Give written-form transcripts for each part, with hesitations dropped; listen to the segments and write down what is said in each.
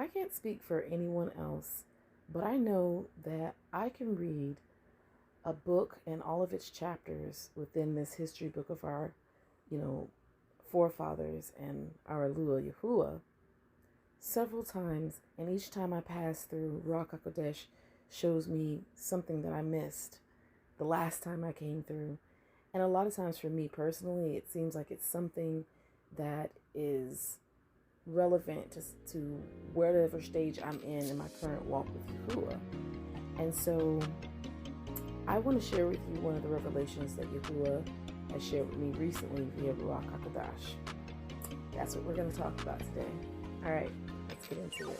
I can't speak for anyone else, but I know that I can read a book and all of its chapters within this history book of our, you know, forefathers and our Lua Yahuwah several times, and each time I pass through Ruach HaKodesh shows me something that I missed the last time I came through. And a lot of times for me personally, it seems like it's something that is relevant to whatever stage I'm in my current walk with Yahuwah. And so I want to share with you one of the revelations that Yahuwah has shared with me recently via Ruach HaKodesh. That's what we're going to talk about today. All right, let's get into it.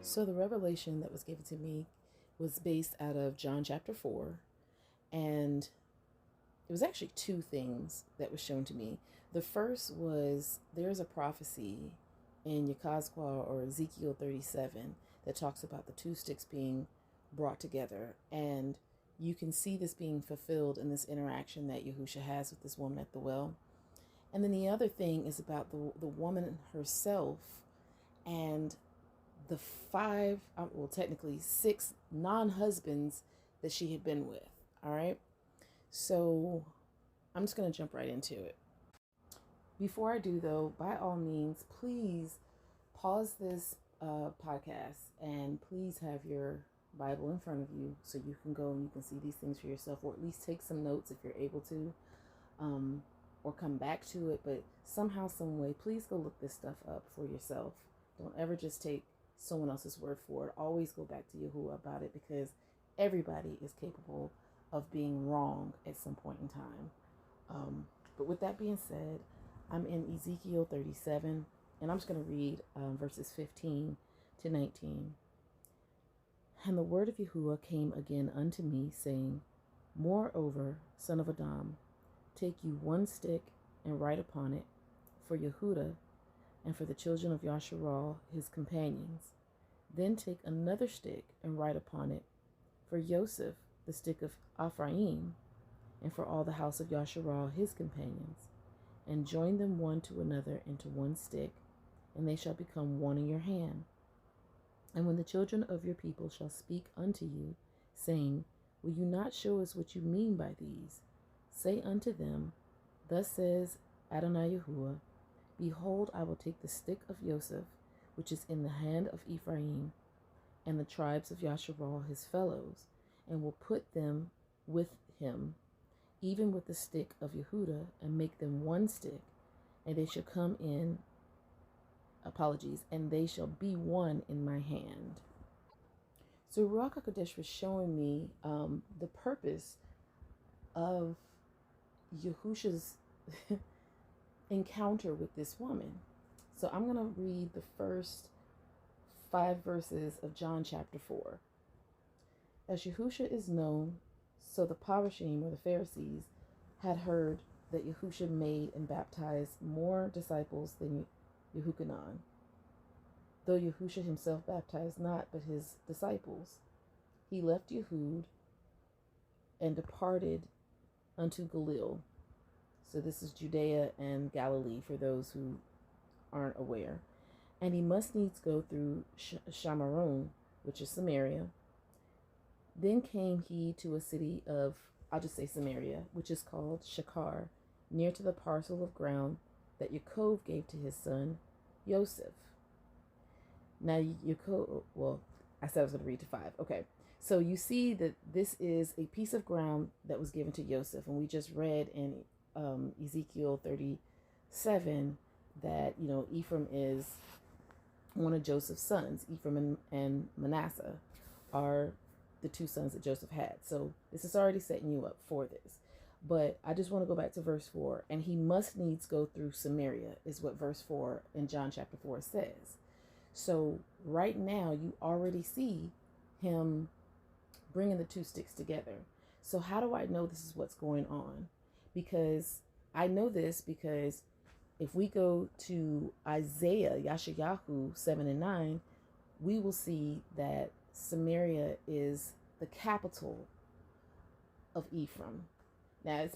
So the revelation that was given to me was based out of John chapter 4, and it was actually two things that was shown to me. The first was there's a prophecy in Yekazqua or Ezekiel 37 that talks about the two sticks being brought together, and you can see this being fulfilled in this interaction that Yahusha has with this woman at the well. And then the other thing is about the woman herself and the technically 6 non-husbands that she had been with. All right. So I'm just going to jump right into it. Before I do, though, by all means, please pause this podcast and please have your Bible in front of you so you can go and you can see these things for yourself, or at least take some notes if you're able to, or come back to it. But somehow, some way, please go look this stuff up for yourself. Don't ever just take someone else's word for it. Always go back to Yahuwah about it, because everybody is capable of being wrong at some point in time. But with that being said, I'm in Ezekiel 37, and I'm just going to read verses 15 to 19. And the word of Yahuwah came again unto me, saying, Moreover, son of Adam, take you one stick and write upon it for Yahudah and for the children of Yashar'al, his companions. Then take another stick and write upon it for Yosef, the stick of Apharayam, and for all the house of Yashar'al, his companions, and join them one to another into one stick, and they shall become one in your hand. And when the children of your people shall speak unto you, saying, Will you not show us what you mean by these? Say unto them, Thus says Adonai Yahuwah, Behold, I will take the stick of Yosef, which is in the hand of Ephraim, and the tribes of Yashar'al his fellows, and will put them with him, even with the stick of Yahudah, and make them one stick, and they shall come in, and they shall be one in my hand. So Ruach HaKodesh was showing me the purpose of Yahusha's encounter with this woman. So I'm going to read the first 5 verses of John chapter 4. As Yahusha is known, so the Apharayam, or the Pharisees, had heard that Yahusha made and baptized more disciples than Yahuchanan, though Yahusha himself baptized not, but his disciples. He left Yahud and departed unto Galil. So this is Judea and Galilee for those who aren't aware. And he must needs go through Shamaron, which is Samaria. Then came he to a city of, I'll just say Samaria, which is called Shachar, near to the parcel of ground that Yaakov gave to his son Yosef. Now Yaakov, I said I was going to read to 5. Okay. So you see that this is a piece of ground that was given to Yosef. And we just read in Ezekiel 37 that, Ephraim is one of Joseph's sons. Ephraim and Manasseh are the 2 sons that Joseph had. So this is already setting you up for this. But I just want to go back to verse 4. And he must needs go through Samaria, is what verse 4 in John chapter 4 says. So right now you already see him bringing the two sticks together. So how do I know this is what's going on? Because I know this because if we go to Isaiah, Yashar'al 7 and 9, we will see that Samaria is the capital of Ephraim. Now it's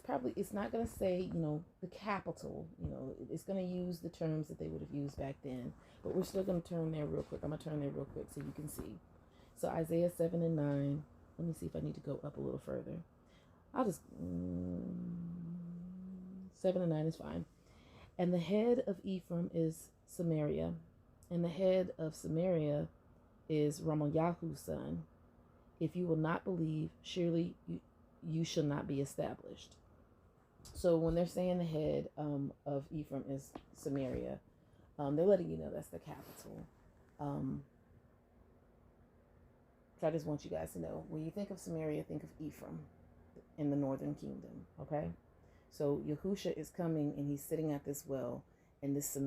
not going to say, the capital, it's going to use the terms that they would have used back then, but we're still going to turn there real quick. I'm going to turn there real quick so you can see. So Isaiah 7 and 9, let me see if I need to go up a little further. I'll just, 7 and 9 is fine. And the head of Ephraim is Samaria, and the head of Samaria is Ramalyahu's son. If you will not believe, surely you shall not be established. So when they're saying the head of Ephraim is Samaria, they're letting you know that's the capital. So I just want you guys to know, when you think of Samaria, think of Ephraim in the northern kingdom, okay? So Yahudah is coming and he's sitting at this well, and this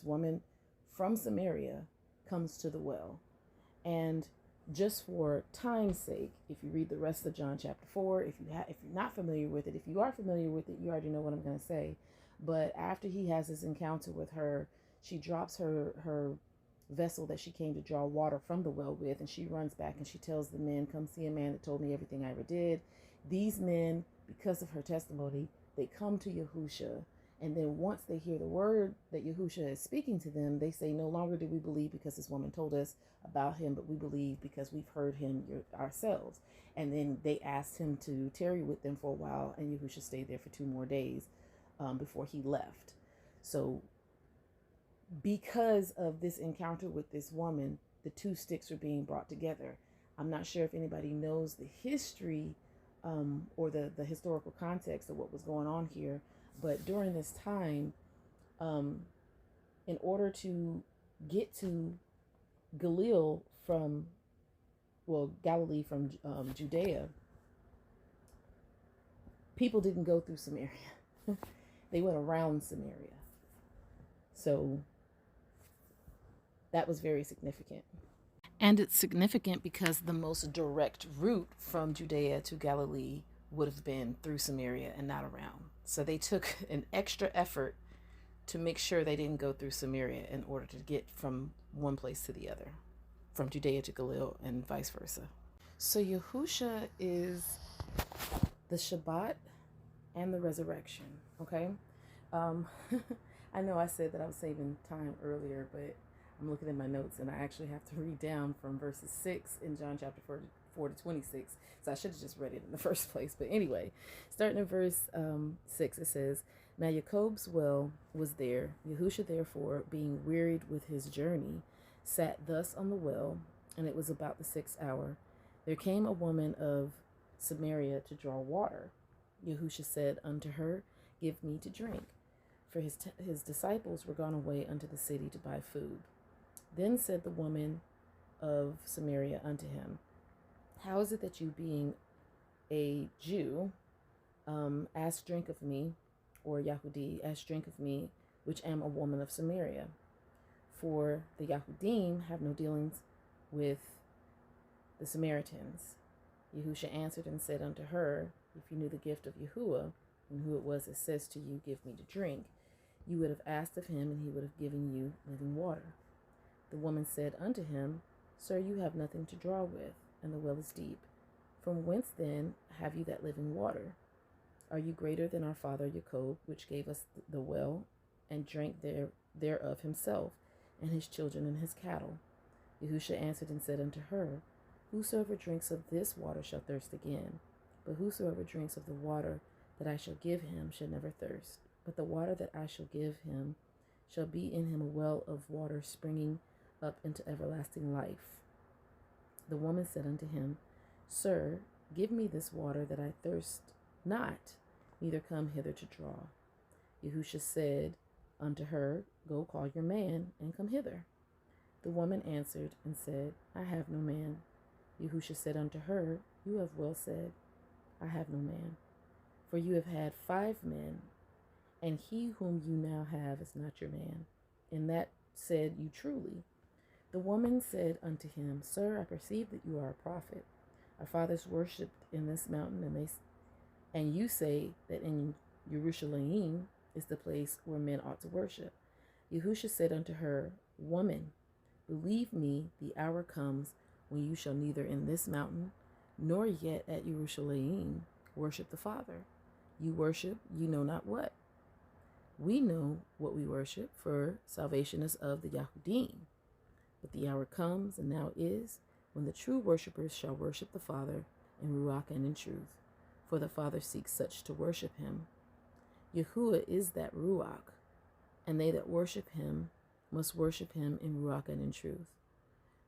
woman from Samaria comes to the well. And just for time's sake, if you read the rest of John chapter 4, if you're not familiar with it, if you are familiar with it, you already know what I'm going to say. But after he has this encounter with her, she drops her vessel that she came to draw water from the well with, and she runs back and she tells the men, come see a man that told me everything I ever did. These men, because of her testimony, they come to Yahudah, and then once they hear the word that Yahudah is speaking to them, they say, no longer do we believe because this woman told us about him, but we believe because we've heard him ourselves. And then they asked him to tarry with them for a while, and Yahudah stayed there for 2 more days before he left. So because of this encounter with this woman, the 2 sticks are being brought together. I'm not sure if anybody knows the history or the historical context of what was going on here, but during this time, in order to get to Galilee from Judea, people didn't go through Samaria. They went around Samaria. So that was very significant. And it's significant because the most direct route from Judea to Galilee would have been through Samaria and not around. So they took an extra effort to make sure they didn't go through Samaria in order to get from one place to the other, from Judea to Galilee and vice versa. So Yahudah is the Shabbat and the resurrection, okay? I know I said that I was saving time earlier, but I'm looking at my notes and I actually have to read down from verses 6 in John chapter 4 to 26. So I should have just read it in the first place. But anyway, starting in verse 6, it says, now Jacob's well was there. Yahudah, therefore, being wearied with his journey, sat thus on the well, and it was about the 6th hour. There came a woman of Samaria to draw water. Yahudah said unto her, give me to drink. For his disciples were gone away unto the city to buy food. Then said the woman of Samaria unto him, how is it that you, being a Jew, ask drink of me, or Yahudi, ask drink of me, which am a woman of Samaria? For the Yahudim have no dealings with the Samaritans. Yahudah answered and said unto her, if you knew the gift of Yahuwah, and who it was that says to you, give me to drink, you would have asked of him, and he would have given you living water. The woman said unto him, sir, you have nothing to draw with, and the well is deep. From whence then have you that living water? Are you greater than our father Jacob, which gave us the well, and drank thereof himself, and his children, and his cattle? Yahudah answered and said unto her, whosoever drinks of this water shall thirst again, but whosoever drinks of the water that I shall give him shall never thirst. But the water that I shall give him shall be in him a well of water springing up into everlasting life. The woman said unto him, sir, give me this water that I thirst not, neither come hither to draw. Yahudah said unto her, go call your man, and come hither. The woman answered and said, I have no man. Yahudah said unto her, you have well said, I have no man. For you have had 5 men, and he whom you now have is not your man. And that said you truly. The woman said unto him, Sir, I perceive that you are a prophet. Our fathers worshipped in this mountain, and you say that in Jerusalem is the place where men ought to worship. Yahushua said unto her, Woman, believe me, the hour comes when you shall neither in this mountain nor yet at Jerusalem worship the Father. You worship you know not what. We know what we worship, for salvation is of the Yahudim. But the hour comes, and now is, when the true worshippers shall worship the Father in Ruach and in truth, for the Father seeks such to worship him. Yahudah is that Ruach, and they that worship him must worship him in Ruach and in truth.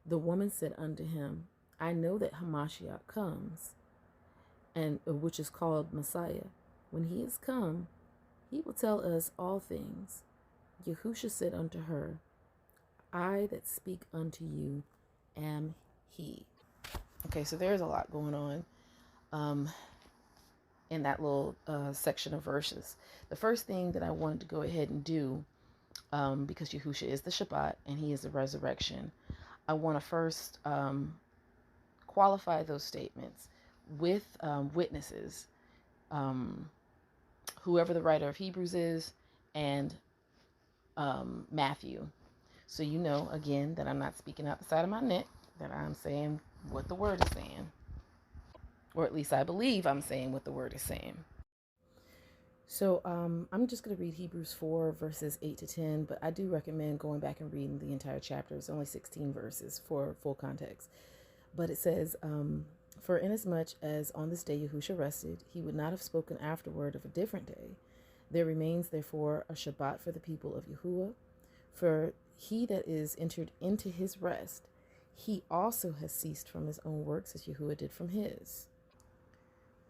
The woman said unto him, I know that Hamashiach comes, and which is called Messiah. When he is come, he will tell us all things. Yahushua said unto her, I that speak unto you am he. Okay, so there's a lot going on in that little section of verses. The first thing that I wanted to go ahead and do, because Yahushua is the Shabbat and he is the resurrection, I want to first qualify those statements with witnesses, whoever the writer of Hebrews is, and Matthew. So you know, again, that I'm not speaking out the side of my neck, that I'm saying what the word is saying. Or at least I believe I'm saying what the word is saying. So I'm just going to read Hebrews 4, verses 8 to 10, but I do recommend going back and reading the entire chapter. It's only 16 verses for full context. But it says, For inasmuch as on this day Yahushua rested, he would not have spoken afterward of a different day. There remains therefore a Shabbat for the people of Yahuwah. For he that is entered into his rest, he also has ceased from his own works as Yahuwah did from his.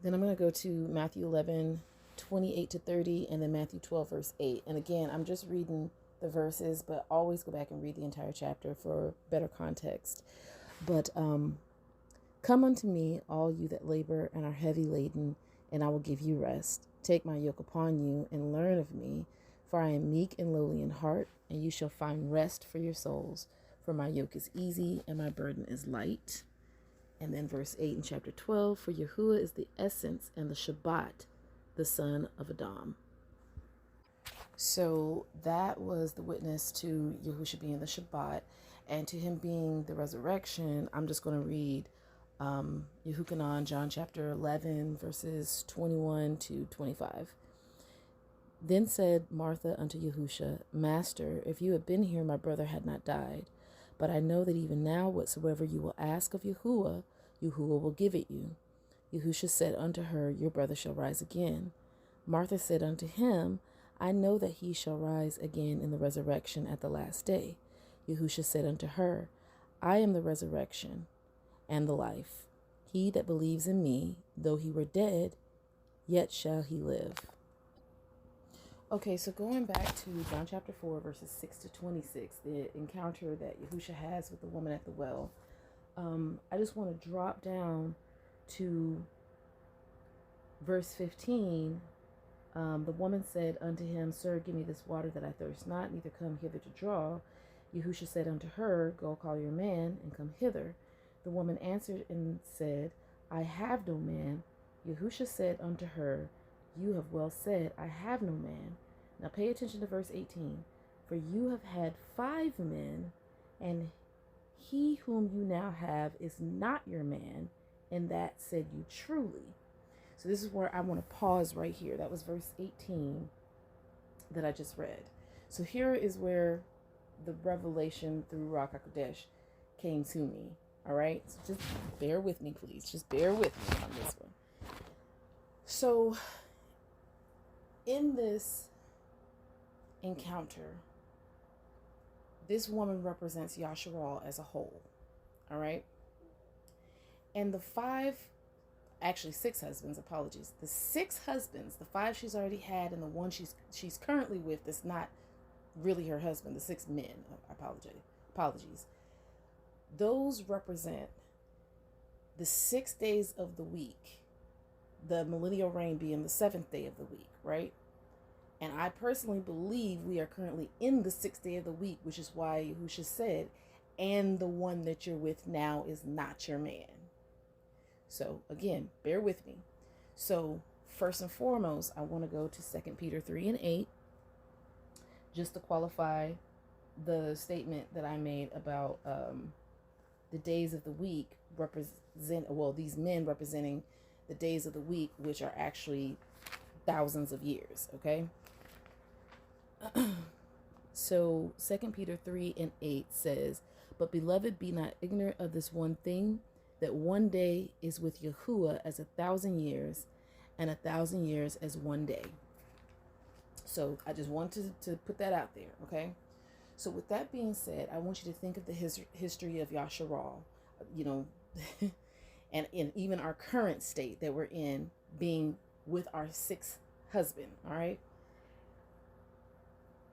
Then I'm going to go to Matthew 11, 28 to 30, and then Matthew 12, verse 8. And again, I'm just reading the verses, but always go back and read the entire chapter for better context. But come unto me, all you that labor and are heavy laden, and I will give you rest. Take my yoke upon you and learn of me, for I am meek and lowly in heart, and you shall find rest for your souls. For my yoke is easy and my burden is light. And then verse 8 in chapter 12, for Yahuwah is the essence and the Shabbat, the son of Adam. So that was the witness to Yahushua being the Shabbat, and to him being the resurrection. I'm just going to read Yehukanan, John chapter 11, verses 21 to 25. Then said Martha unto Yahushua, Master, if you had been here, my brother had not died. But I know that even now whatsoever you will ask of Yahuwah, Yahuwah will give it you. Yahushua said unto her, Your brother shall rise again. Martha said unto him, I know that he shall rise again in the resurrection at the last day. Yahushua said unto her, I am the resurrection and the life. He that believes in me, though he were dead, yet shall he live. Okay, so going back to John chapter 4, verses 6 to 26, the encounter that Yahushua has with the woman at the well, I just want to drop down to verse 15. The woman said unto him, Sir, give me this water that I thirst not, neither come hither to draw. Yahushua said unto her, Go call your man, and come hither. The woman answered and said, I have no man. Yahushua said unto her, You have well said, I have no man. Now pay attention to verse 18. For you have had 5 men, and he whom you now have is not your man, and that said you truly. So this is where I want to pause right here. That was verse 18 that I just read. So here is where the revelation through Ruach HaKodesh came to me. All right? So just bear with me, please. Just bear with me on this one. So in this encounter, this woman represents Yashar'al as a whole. All right? And the 6 husbands, apologies. The 6 husbands, the 5 she's already had, and the one she's currently with that's not really her husband, the 6 men, apologies. Those represent the 6 days of the week, the millennial reign being the 7th day of the week, right? And I personally believe we are currently in the 6th day of the week, which is why Yahushua said, and the one that you're with now is not your man. So again, bear with me. So first and foremost, I want to go to 2 Peter 3 and 8, just to qualify the statement that I made about the days of the week these men representing the days of the week, which are actually thousands of years, okay? So 2 Peter 3 and 8 says, "But beloved, be not ignorant of this one thing, that one day is with Yahudah as 1,000 years, and 1,000 years as one day." So I just wanted to put that out there, okay? So with that being said, I want you to think of the history of Yashar'al, and in even our current state that we're in, being with our sixth husband, all right?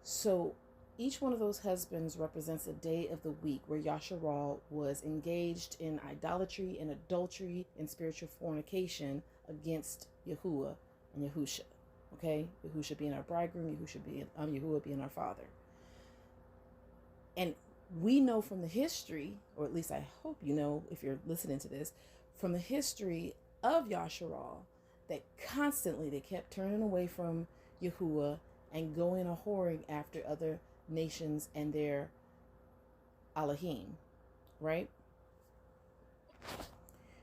So each one of those husbands represents a day of the week where Yashar'al was engaged in idolatry and adultery and spiritual fornication against Yahudah and Yahusha. Okay? Yahusha being our bridegroom, Yahudah being our father. And we know from the history, or at least I hope you know if you're listening to this, from the history of Yashar'al, that constantly they kept turning away from Yahudah and going a whoring after other nations and their Elohim, right?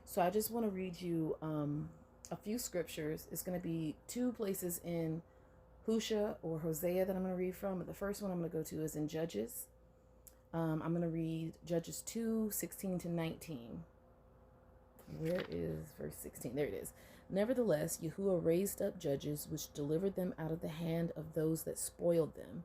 So I just want to read you a few scriptures. It's going to be two places in Hosea or Hosea that I'm going to read from. But the first one I'm going to go to is in Judges. I'm going to read Judges 2:16 to 19. Where is verse 16? There it is. "Nevertheless, Yahudah raised up judges, which delivered them out of the hand of those that spoiled them.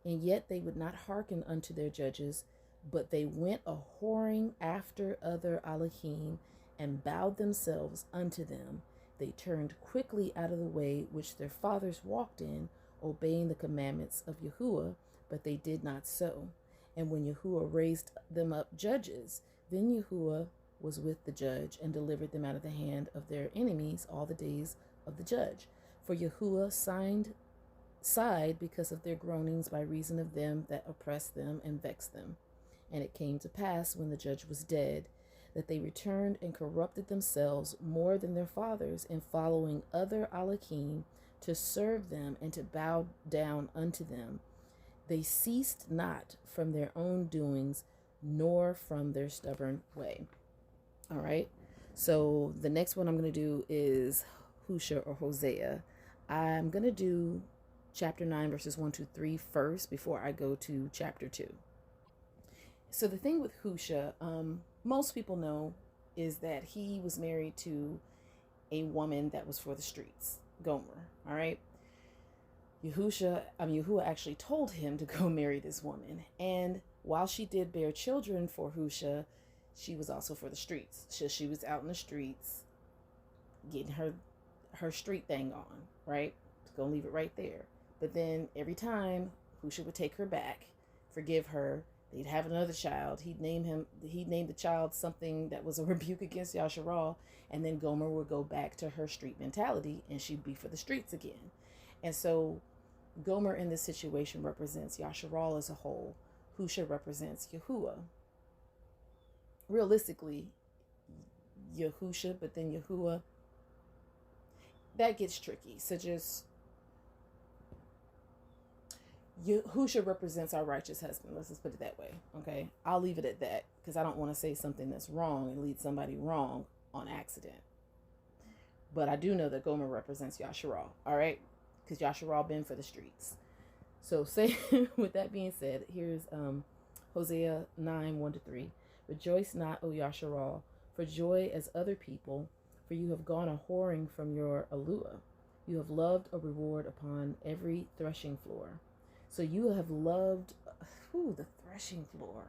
And yet they would not hearken unto their judges, but they went a whoring after other Elohim, and bowed themselves unto them. They turned quickly out of the way which their fathers walked in, obeying the commandments of Yahudah, but they did not so. And when Yahudah raised them up judges, then Yahudah was with the judge, and delivered them out of the hand of their enemies all the days of the judge. For Yahudah sighed because of their groanings by reason of them that oppressed them and vexed them. And it came to pass, when the judge was dead, that they returned and corrupted themselves more than their fathers in following other Elohim to serve them and to bow down unto them. They ceased not from their own doings, nor from their stubborn way." All right. So the next one I'm going to do is Hosea or Hosea. I'm going to do chapter 9, verses 1 to 3 first before I go to chapter 2. So the thing with Hosea, most people know, is that he was married to a woman that was for the streets, Gomer. All right. Yahudah actually told him to go marry this woman. And while she did bear children for Hosea, she was also for the streets. So she was out in the streets getting her street thing on, right? Just gonna leave it right there. But then every time Hosea would take her back, forgive her, they'd have another child. He'd name the child something that was a rebuke against Yashar'al, and then Gomer would go back to her street mentality, and she'd be for the streets again. And so Gomer in this situation represents Yashar'al as a whole. Hosea represents Yahudah. Realistically, Yahusha, but then Yahudah, that gets tricky. So just Yahusha represents our righteous husband. Let's just put it that way. Okay, I'll leave it at that because I don't want to say something that's wrong and lead somebody wrong on accident. But I do know that Gomer represents Yashar'al. All right, because Yashar'al been for the streets. So say with that being said, here's Hosea 9, 1 to 3. "Rejoice not, O Yashar'al, for joy as other people, for you have gone a whoring from your Alua. You have loved a reward upon every threshing floor." So you have loved, the threshing floor.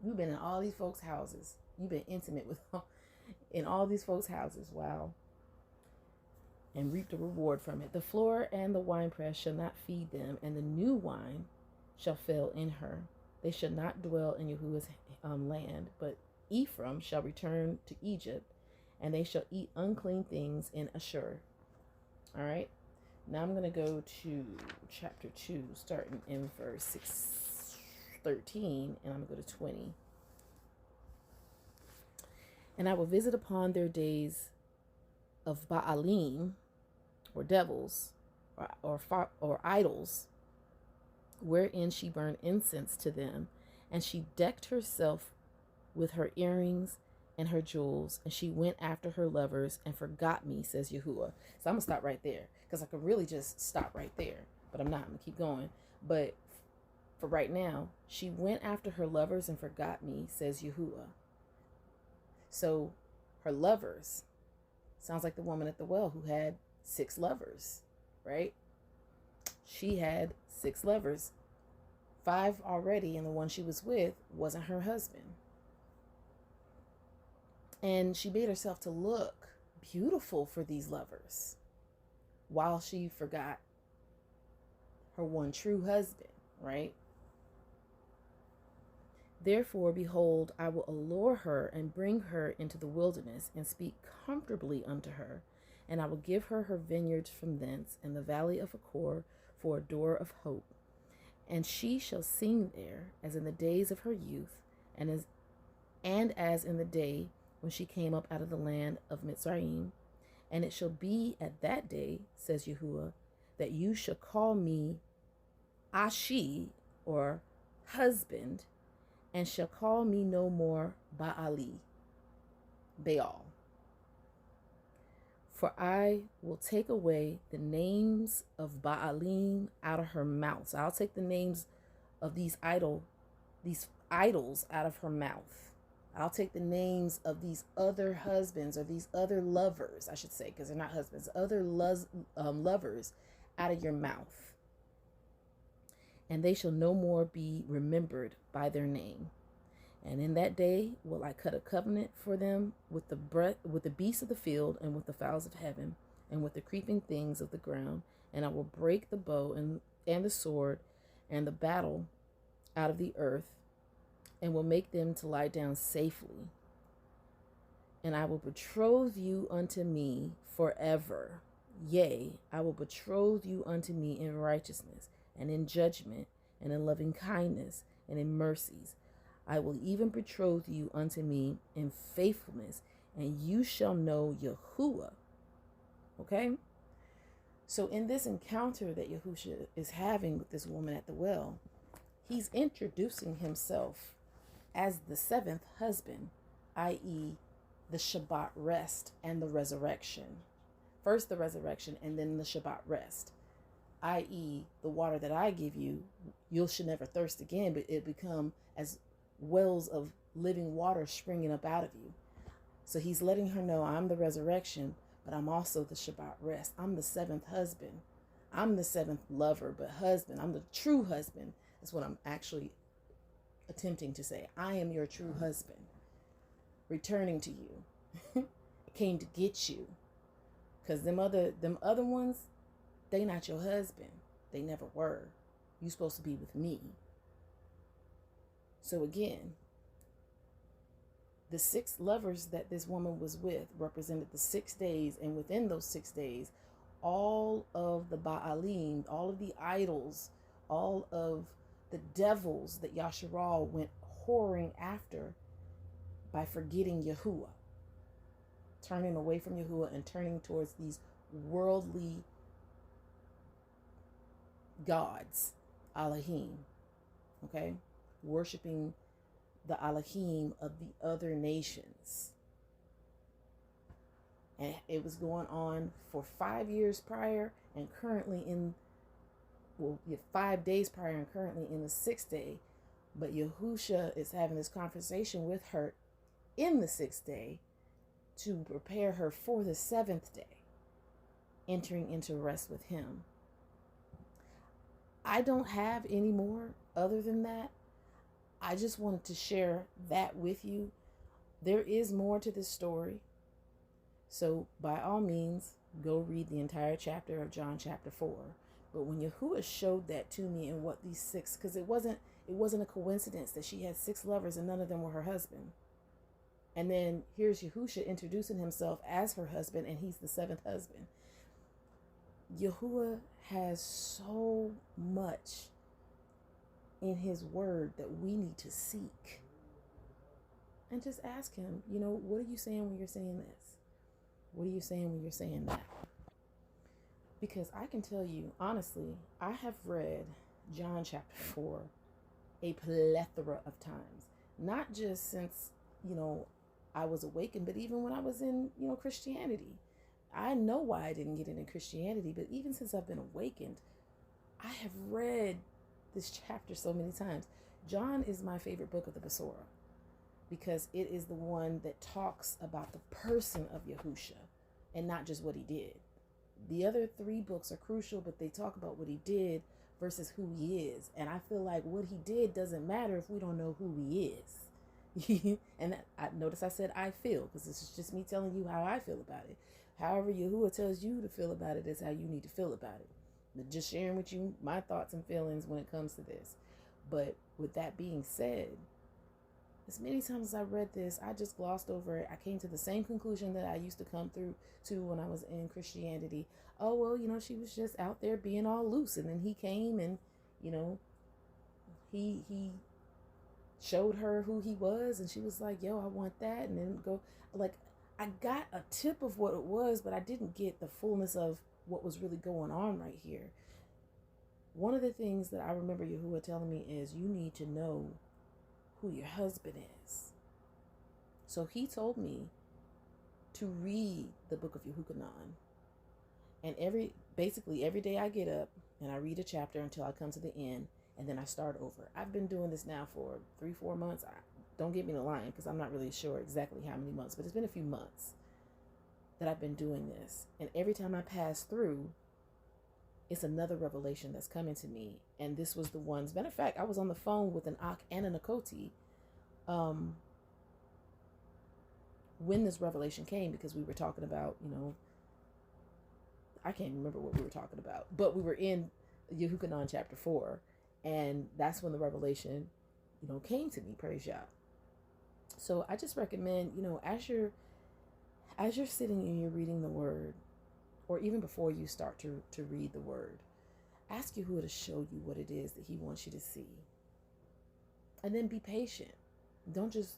You've been in all these folks' houses. You've been intimate with in all these folks' houses. Wow. "And reaped a reward from it. The floor and the winepress shall not feed them, and the new wine shall fail in her. They shall not dwell in Yahuwah's land, but Ephraim shall return to Egypt, and they shall eat unclean things in Ashur." All right. Now I'm going to go to chapter 2, starting in verse 13, and I'm going to go to 20. And I will visit upon their days of Baalim, or devils, or idols, wherein she burned incense to them, and she decked herself with her earrings and her jewels, and she went after her lovers and forgot me, says Yahudah. So I'm gonna stop right there, because I could really just stop right there, but I'm not. I'm gonna keep going. But for right now, she went after her lovers and forgot me, says Yahudah. So her lovers sounds like the woman at the well who had 6 lovers, right? She had 6 lovers. 5 already, and the one she was with wasn't her husband. And she made herself to look beautiful for these lovers while she forgot her one true husband, right? Therefore, behold, I will allure her and bring her into the wilderness and speak comfortably unto her. And I will give her her vineyards from thence, and the valley of Achor for a door of hope. And she shall sing there as in the days of her youth, and as in the day when she came up out of the land of Mitzrayim. And it shall be at that day, says Yahudah, that you shall call me Ashi, or husband, and shall call me no more Baal. For I will take away the names of Baalim out of her mouth. So I'll take the names of these idols out of her mouth. I'll take the names of these other husbands, or these other lovers, I should say, because they're not husbands, other lovers out of your mouth. And they shall no more be remembered by their name. And in that day will I cut a covenant for them with the beasts of the field, and with the fowls of heaven, and with the creeping things of the ground. And I will break the bow and the sword and the battle out of the earth, and will make them to lie down safely. And I will betroth you unto me forever. Yea, I will betroth you unto me in righteousness, and in judgment, and in loving kindness, and in mercies. I will even betroth you unto me in faithfulness, and you shall know Yahudah. Okay? So in this encounter that Yahushua is having with this woman at the well, he's introducing himself as the 7th husband, i.e. the Shabbat rest and the resurrection. First the resurrection, and then the Shabbat rest, i.e. the water that I give you, you shall never thirst again, but it become as wells of living water springing up out of you. So he's letting her know, I'm the resurrection, but I'm also the Shabbat rest. I'm the 7th husband. I'm the 7th lover, but husband. I'm the true husband. That's what I'm actually attempting to say. I am your true husband, returning to you. Came to get you, because them other ones, they not your husband. They never were. You supposed to be with me. So again, the 6 lovers that this woman was with represented the 6 days, and within those 6 days, all of the Baalim, all of the idols, all of the devils that Yashar'al went whoring after by forgetting Yahudah, turning away from Yahudah and turning towards these worldly gods, Elohim, okay? Worshiping the Elohim of the other nations. And it was going on for 5 years prior, and currently 5 days prior, and currently in the 6th day. But Yahushua is having this conversation with her in the 6th day to prepare her for the 7th day, entering into rest with him. I don't have any more other than that. I just wanted to share that with you. There is more to this story. So by all means, go read the entire chapter of John chapter 4. But when Yahudah showed that to me, and what these 6, because it wasn't a coincidence that she had 6 lovers and none of them were her husband. And then here's Yahushua introducing himself as her husband, and he's the 7th husband. Yahudah has so much in his word that we need to seek. And just ask him, what are you saying when you're saying this? What are you saying when you're saying that? Because I can tell you, honestly, I have read John chapter 4 a plethora of times. Not just since, I was awakened, but even when I was in, Christianity. I know why I didn't get into Christianity, but even since I've been awakened, I have read this chapter so many times. John is my favorite book of the Besorah because it is the one that talks about the person of Yahusha and not just what he did. The other 3 books are crucial, but they talk about what he did versus who he is. And I feel like what he did doesn't matter if we don't know who he is. And I notice I said I feel, because this is just me telling you how I feel about it. However Yahudah tells you to feel about it is how you need to feel about it. But just sharing with you my thoughts and feelings when it comes to this. But with that being said, as many times as I read this, I just glossed over it. I came to the same conclusion that I used to come through to when I was in Christianity. Oh, well, she was just out there being all loose. And then he came and, he showed her who he was. And she was like, yo, I want that. And then I got a tip of what it was, but I didn't get the fullness of what was really going on right here. One of the things that I remember Yahudah telling me is you need to know who your husband is. So he told me to read the book of Yahudah. And basically every day I get up and I read a chapter until I come to the end, and then I start over. I've been doing this now for 3-4 months. Don't get me to lying, because I'm not really sure exactly how many months, but it's been a few months that I've been doing this. And every time I pass through, it's another revelation that's coming to me. And this was the ones. Matter of fact, I was on the phone with an Ak and an Akoti when this revelation came, because we were talking about, I can't remember what we were talking about, but we were in Yahudah chapter 4, and that's when the revelation, came to me. Praise Yah. So I just recommend, as you're sitting and you're reading the word, or even before you start to read the word, ask Yahudah to show you what it is that he wants you to see. And then be patient. Don't just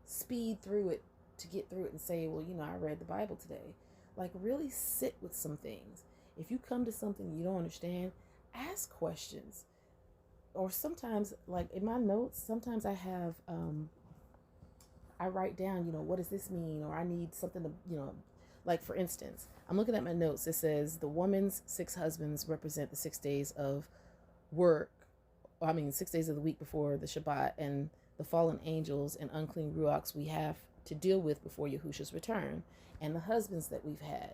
speed through it to get through it and say, well, I read the Bible today. Like, really sit with some things. If you come to something you don't understand, ask questions. Or sometimes, like in my notes, sometimes I have, I write down, what does this mean? Or I need something to, like for instance, I'm looking at my notes. It says the woman's 6 husbands represent the 6 days of work. 6 days of the week before the Shabbat, and the fallen angels and unclean ruachs we have to deal with before Yahusha's return, and the husbands that we've had,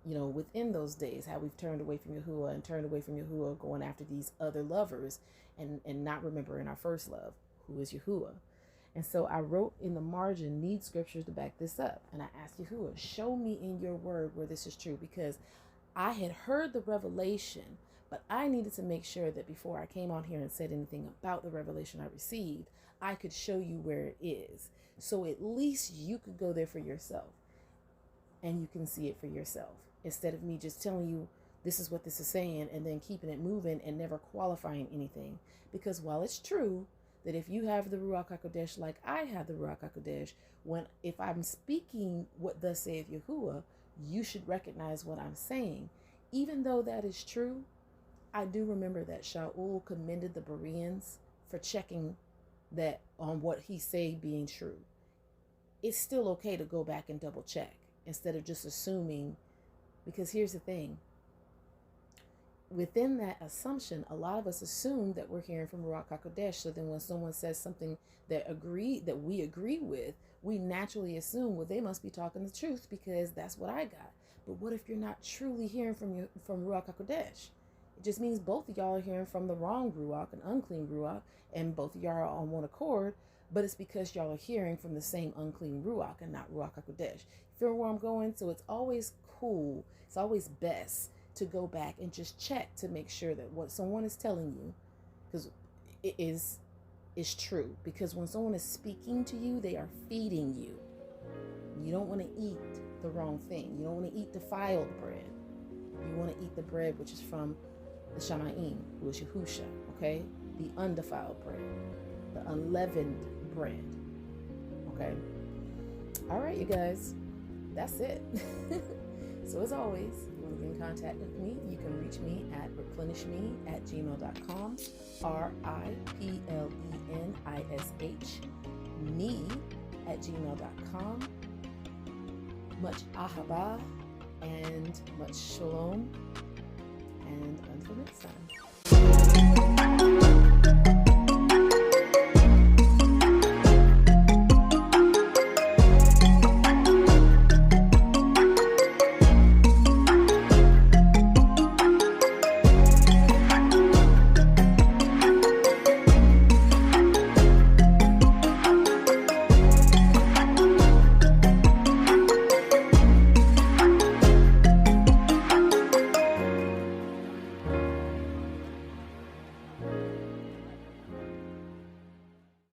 within those days, how we've turned away from Yahudah and turned away from Yahudah, going after these other lovers and not remembering our first love, who is Yahudah. And so I wrote in the margin, need scriptures to back this up. And I asked Yahudah, show me in your word where this is true, because I had heard the revelation, but I needed to make sure that before I came on here and said anything about the revelation I received, I could show you where it is. So at least you could go there for yourself and you can see it for yourself, instead of me just telling you this is what this is saying and then keeping it moving and never qualifying anything. Because while it's true that if you have the Ruach HaKodesh like I have the Ruach HaKodesh, if I'm speaking what thus saith Yahudah, you should recognize what I'm saying. Even though that is true, I do remember that Shaul commended the Bereans for checking that on what he say being true. It's still okay to go back and double check instead of just assuming, because here's the thing. Within that assumption, a lot of us assume that we're hearing from Ruach HaKodesh. So then when someone says something that we agree with, we naturally assume, well, they must be talking the truth because that's what I got. But what if you're not truly hearing from Ruach HaKodesh? It just means both of y'all are hearing from the wrong Ruach, an unclean Ruach, and both of y'all are on one accord, but it's because y'all are hearing from the same unclean Ruach and not Ruach HaKodesh. You feel where I'm going? So it's always cool. It's always best to go back and just check to make sure that what someone is telling you, because it is true. Because when someone is speaking to you, they are feeding you. You don't want to eat the wrong thing. You don't want to eat defiled bread. You want to eat the bread which is from the Shamayim, who is Yahusha, okay? the undefiled bread, the unleavened bread. Okay? All right, you guys. That's it. So as always, if you want to get in contact with me, you can reach me at replenishme@gmail.com, RIPLENISH, me@gmail.com. Much ahaba and much shalom. And until next time.